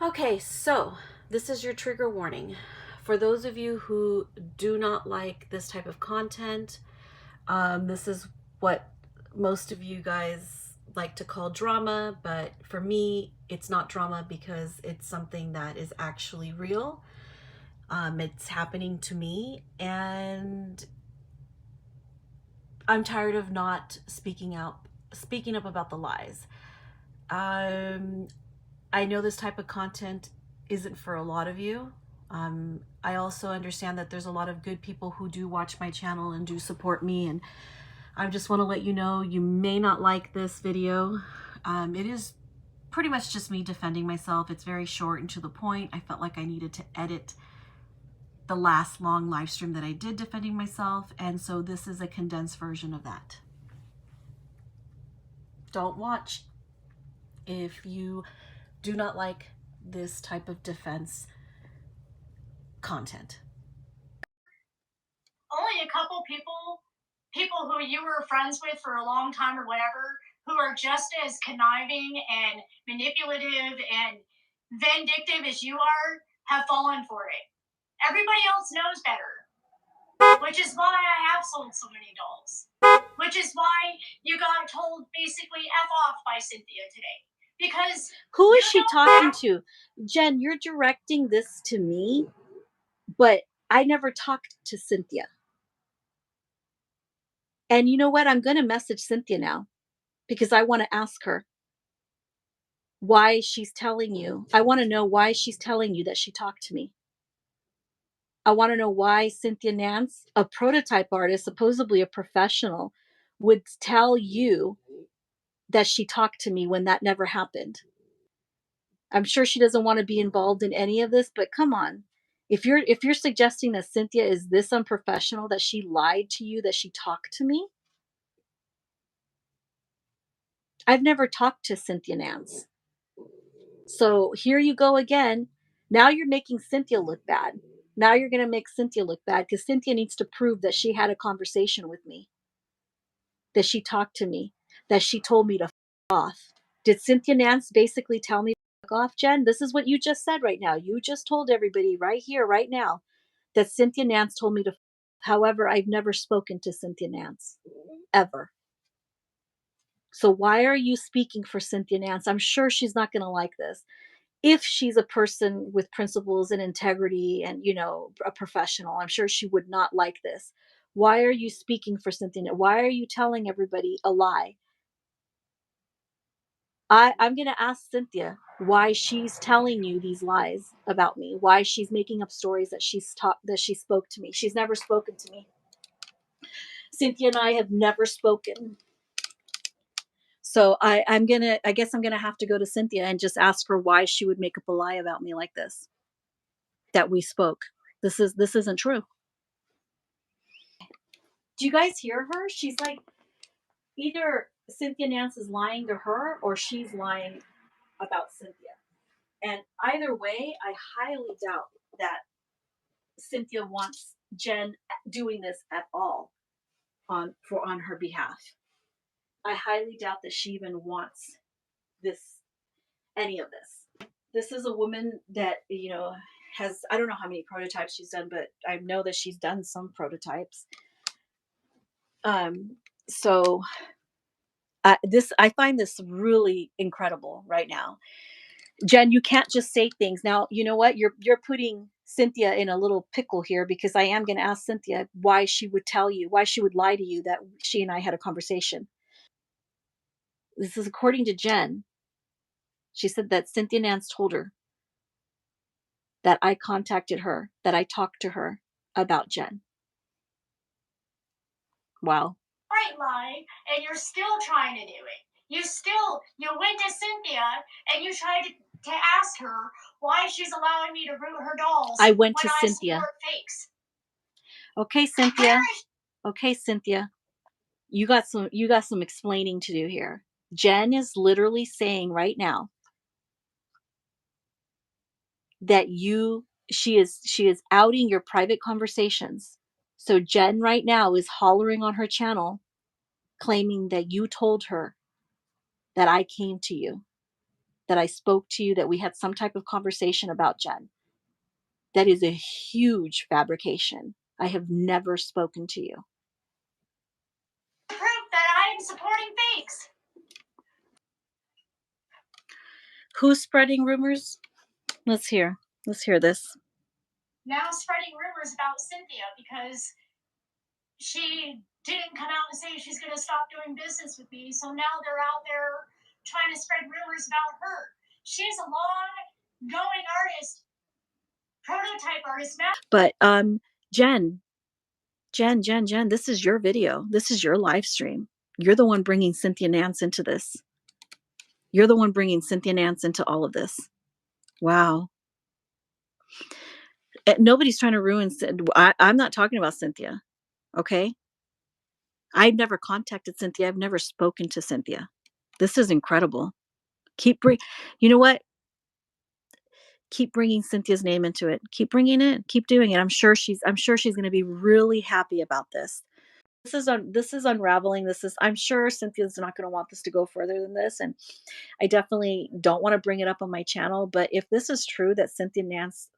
Okay, so this is your trigger warning. For those of you who do not like this type of content, this is what most of you guys like to call drama, but for me, it's not drama because it's something that is actually real. It's happening to me, and I'm tired of not speaking up about the lies. Um, I know this type of content isn't for a lot of you. I also understand that there's a lot of good people who do watch my channel and do support me, and I just want to let you know you may not like this video. It is pretty much just me defending myself. It's very short and to the point. I felt like I needed to edit the last long live stream that I did defending myself, and so this is a condensed version of that. Don't watch if you do not like this type of defense content. Only a couple people who you were friends with for a long time or whatever, who are just as conniving and manipulative and vindictive as you are, have fallen for it. Everybody else knows better, which is why I have sold so many dolls, which is why you got told basically F off by Cynthia today. Because who is she talking to? Jen, you're directing this to me, but I never talked to Cynthia. And you know what? I'm going to message Cynthia now because I want to ask her why she's telling you. I want to know why she's telling you that she talked to me. I want to know why Cynthia Nance, a prototype artist, supposedly a professional, would tell you that she talked to me when that never happened. I'm sure she doesn't want to be involved in any of this, but come on. If you're suggesting that Cynthia is this unprofessional, that she lied to you, that she talked to me, I've never talked to Cynthia Nance. So here you go again. Now you're making Cynthia look bad. Now you're going to make Cynthia look bad because Cynthia needs to prove that she had a conversation with me, that she talked to me, that she told me to f off. Did Cynthia Nance basically tell me to f off, Jen? This is what you just said right now. You just told everybody right here, right now, that Cynthia Nance told me to f off. However, I've never spoken to Cynthia Nance, ever. So why are you speaking for Cynthia Nance? I'm sure she's not going to like this. If she's a person with principles and integrity and, a professional, I'm sure she would not like this. Why are you speaking for Cynthia? Why are you telling everybody a lie? I'm going to ask Cynthia why she's telling you these lies about me, why she's making up stories that that she spoke to me. She's never spoken to me. Cynthia and I have never spoken. So I guess I'm gonna have to go to Cynthia and just ask her why she would make up a lie about me like this, that we spoke. This isn't true. Do you guys hear her? She's like, either Cynthia Nance is lying to her or she's lying about Cynthia. And either way, I highly doubt that Cynthia wants Jen doing this at all on her behalf. I highly doubt that she even wants any of this. This is a woman that, has, I don't know how many prototypes she's done, but I know that she's done some prototypes. So I find this really incredible right now. Jen, you can't just say things. Now, you know what? You're putting Cynthia in a little pickle here because I am going to ask Cynthia why she would lie to you that she and I had a conversation. This is according to Jen. She said that Cynthia Nance told her that I contacted her, that I talked to her about Jen. Wow. Right lie, and you're still trying to do it. You went to Cynthia and you tried to ask her why she's allowing me to root her dolls. I went to Cynthia. Fakes. Okay, Cynthia. Okay, Cynthia. You got some explaining to do here. Jen is literally saying right now that she is outing your private conversations. So Jen right now is hollering on her channel claiming that you told her that I came to you, that I spoke to you, that we had some type of conversation about Jen. That is a huge fabrication. I have never spoken to you. Proof that I am supporting fakes. Who's spreading rumors? Let's hear. Let's hear this. Now spreading rumors about Cynthia because she didn't come out and say she's going to stop doing business with me. So now they're out there trying to spread rumors about her. She's a long going artist, prototype artist. But Jen, this is your video. This is your live stream. You're the one bringing Cynthia Nance into this. You're the one bringing Cynthia Nance into all of this. Wow. Nobody's trying to ruin. I'm not talking about Cynthia. Okay. I've never contacted Cynthia. I've never spoken to Cynthia. This is incredible. You know what? Keep bringing Cynthia's name into it. Keep bringing it. Keep doing it. I'm sure she's going to be really happy about this. This is unraveling. I'm sure Cynthia's not going to want this to go further than this, and I definitely don't want to bring it up on my channel. But if this is true, that Cynthia Nance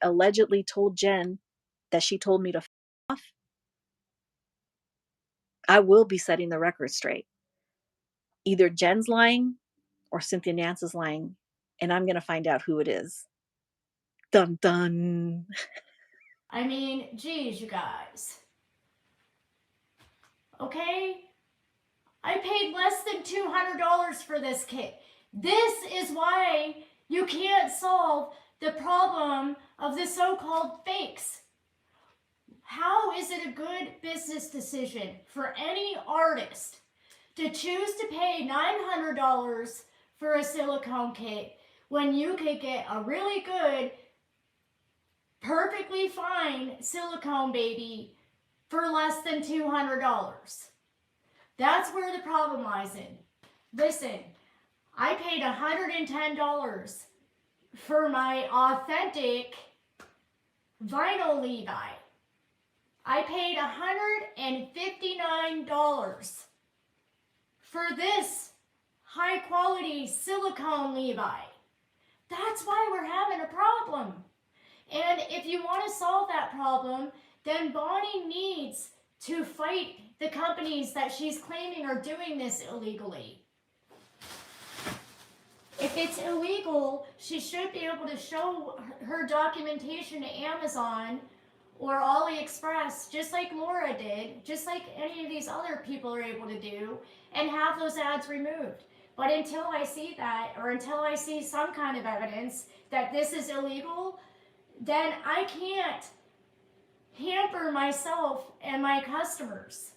allegedly told Jen that she told me to f off, I will be setting the record straight. Either Jen's lying or Cynthia Nance is lying, and I'm going to find out who it is. Dun dun. I mean, geez, you guys. Okay? I paid less than $200 for this kit. This is why you can't solve the problem of the so-called fakes. How is it a good business decision for any artist to choose to pay $900 for a silicone kit when you could get a really good, perfectly fine silicone baby for less than $200? That's where the problem lies in. Listen, I paid $110 for my authentic vinyl Levi. I paid $159 for this high quality silicone Levi. That's why we're having a problem. And if you want to solve that problem, then Bonnie needs to fight the companies that she's claiming are doing this illegally. If it's illegal, she should be able to show her documentation to Amazon or AliExpress, just like Laura did, just like any of these other people are able to do, and have those ads removed. But until I see that, or until I see some kind of evidence that this is illegal, then I can't hamper myself and my customers.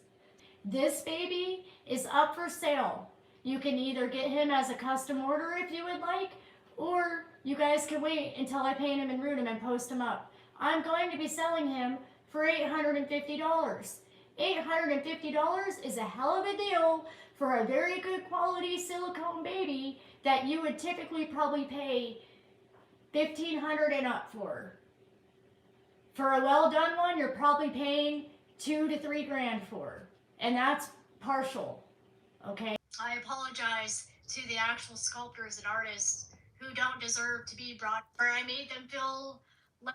This baby is up for sale. You can either get him as a custom order if you would like, or you guys can wait until I paint him and root him and post him up. I'm going to be selling him for $850. $850 is a hell of a deal for a very good quality silicone baby that you would typically probably pay $1,500 and up for. For a well done one, you're probably paying $2,000 to $3,000 for, and that's partial. Okay. I apologize to the actual sculptors and artists who don't deserve to be brought where I made them feel.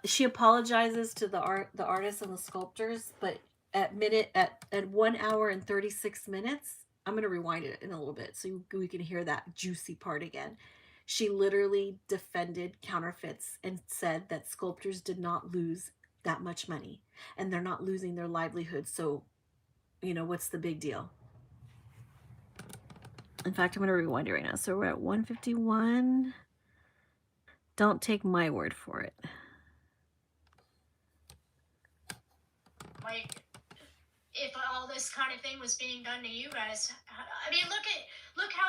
She apologizes to the artists and the sculptors, but at 1 hour and 36 minutes, I'm going to rewind it in a little bit so we can hear that juicy part again. She literally defended counterfeits and said that sculptors did not lose that much money and they're not losing their livelihood. So, what's the big deal? In fact, I'm going to rewind it right now. So we're at 151. Don't take my word for it. Like, if all this kind of thing was being done to you guys, I mean, look how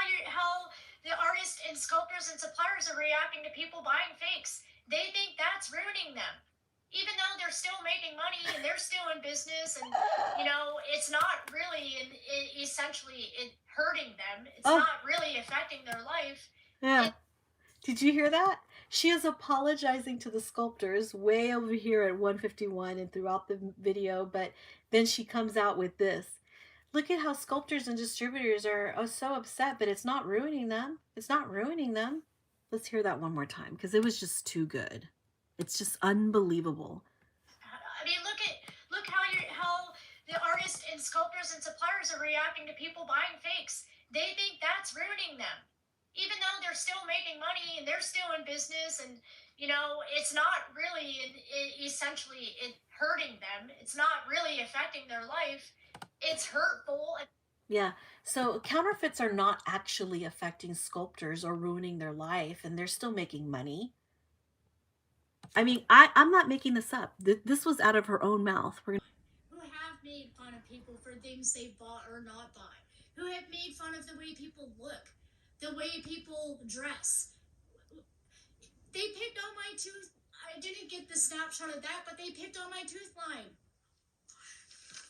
the artists and sculptors and suppliers are reacting to people buying fakes. They think that's ruining them, even though they're still making money and they're still in business, and it's not really essentially hurting them. It's not really affecting their life. Yeah. Did you hear that? She is apologizing to the sculptors way over here at 151 and throughout the video, but then she comes out with this. Look at how sculptors and distributors are so upset, but it's not ruining them. It's not ruining them. Let's hear that one more time because it was just too good. It's just unbelievable. I mean, look how the artists and sculptors and suppliers are reacting to people buying fakes. They think that's ruining them, even though they're still making money and they're still in business, and it's not really essentially hurting them. It's not really affecting their life. It's hurtful. Yeah. So counterfeits are not actually affecting sculptors or ruining their life, and they're still making money. I mean, I'm not making this up. This was out of her own mouth. Who have made fun of people for things they bought or not buy, who have made fun of the way people look, the way people dress. They picked on my tooth. I didn't get the snapshot of that, but they picked on my tooth line.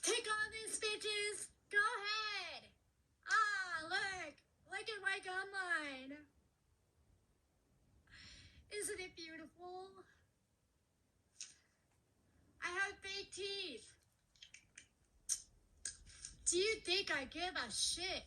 Pick on this, bitches. Go ahead. Ah, look at my gun line. Isn't it beautiful? I have fake teeth. Do you think I give a shit?